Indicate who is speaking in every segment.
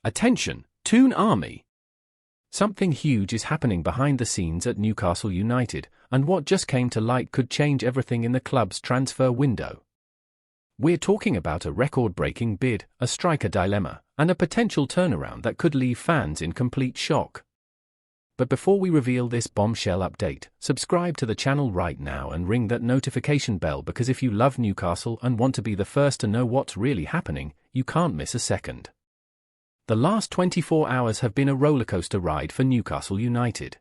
Speaker 1: Attention, Toon Army! Something huge is happening behind the scenes at Newcastle United, and what just came to light could change everything in the club's transfer window. We're talking about a record-breaking bid, a striker dilemma, and a potential turnaround that could leave fans in complete shock. But before we reveal this bombshell update, subscribe to the channel right now and ring that notification bell, because if you love Newcastle and want to be the first to know what's really happening, you can't miss a second. The last 24 hours have been a rollercoaster ride for Newcastle United.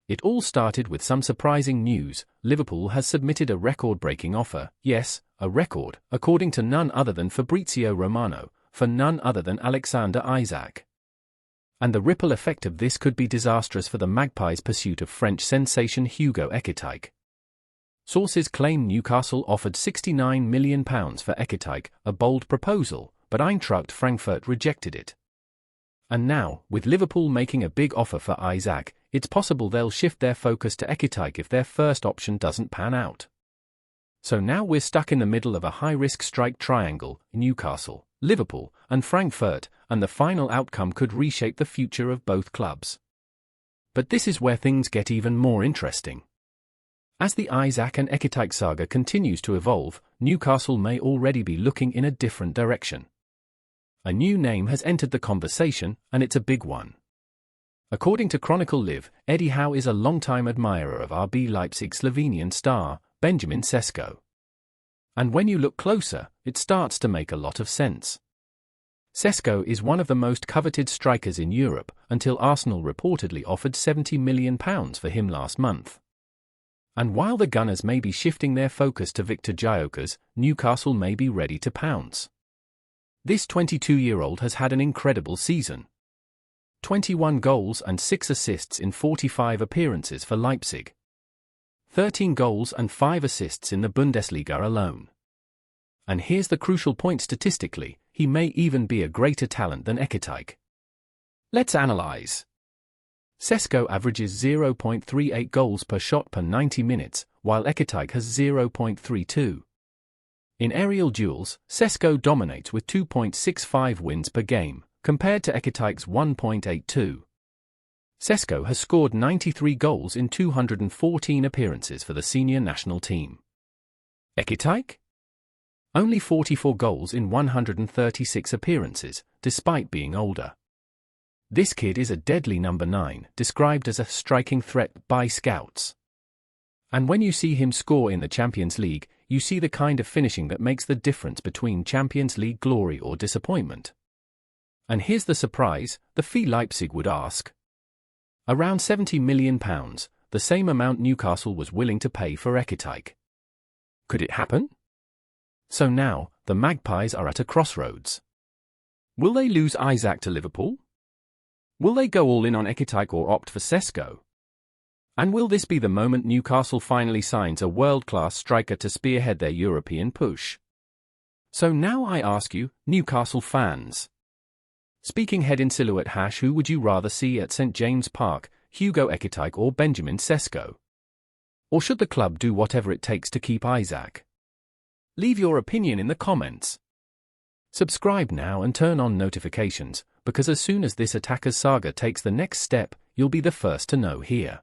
Speaker 1: It all started with some surprising news. Liverpool has submitted a record-breaking offer, yes, a record, according to none other than Fabrizio Romano, for none other than Alexander Isak. And the ripple effect of this could be disastrous for the Magpies' pursuit of French sensation Hugo Ekitike. Sources claim Newcastle offered £69 million for Ekitike, a bold proposal, but Eintracht Frankfurt rejected it. And now, with Liverpool making a big offer for Isak, it's possible they'll shift their focus to Ekitike if their first option doesn't pan out. So now we're stuck in the middle of a high-risk strike triangle: Newcastle, Liverpool, and Frankfurt, and the final outcome could reshape the future of both clubs. But this is where things get even more interesting. As the Isak and Ekitike saga continues to evolve, Newcastle may already be looking in a different direction. A new name has entered the conversation, and it's a big one. According to Chronicle Live, Eddie Howe is a longtime admirer of RB Leipzig's Slovenian star, Benjamin Sesko. And when you look closer, it starts to make a lot of sense. Sesko is one of the most coveted strikers in Europe, until Arsenal reportedly offered £70 million for him last month. And while the Gunners may be shifting their focus to Viktor Gyökeres, Newcastle may be ready to pounce. This 22-year-old has had an incredible season. 21 goals and 6 assists in 45 appearances for Leipzig. 13 goals and 5 assists in the Bundesliga alone. And here's the crucial point: statistically, he may even be a greater talent than Ekitike. Let's analyze. Sesko averages 0.38 goals per shot per 90 minutes, while Ekitike has 0.32. In aerial duels, Sesko dominates with 2.65 wins per game, compared to Ekitike's 1.82. Sesko has scored 93 goals in 214 appearances for the senior national team. Ekitike? Only 44 goals in 136 appearances, despite being older. This kid is a deadly number 9, described as a striking threat by scouts. And when you see him score in the Champions League, you see the kind of finishing that makes the difference between Champions League glory or disappointment. And here's the surprise: the fee Leipzig would ask. Around £70 million, the same amount Newcastle was willing to pay for Ekitike. Could it happen? So now, the Magpies are at a crossroads. Will they lose Isak to Liverpool? Will they go all in on Ekitike or opt for Sesko? And will this be the moment Newcastle finally signs a world-class striker to spearhead their European push? So now I ask you, Newcastle fans. Speaking head in silhouette # who would you rather see at St James Park, Hugo Ekitike or Benjamin Sesko? Or should the club do whatever it takes to keep Isak? Leave your opinion in the comments. Subscribe now and turn on notifications, because as soon as this attacker's saga takes the next step, you'll be the first to know here.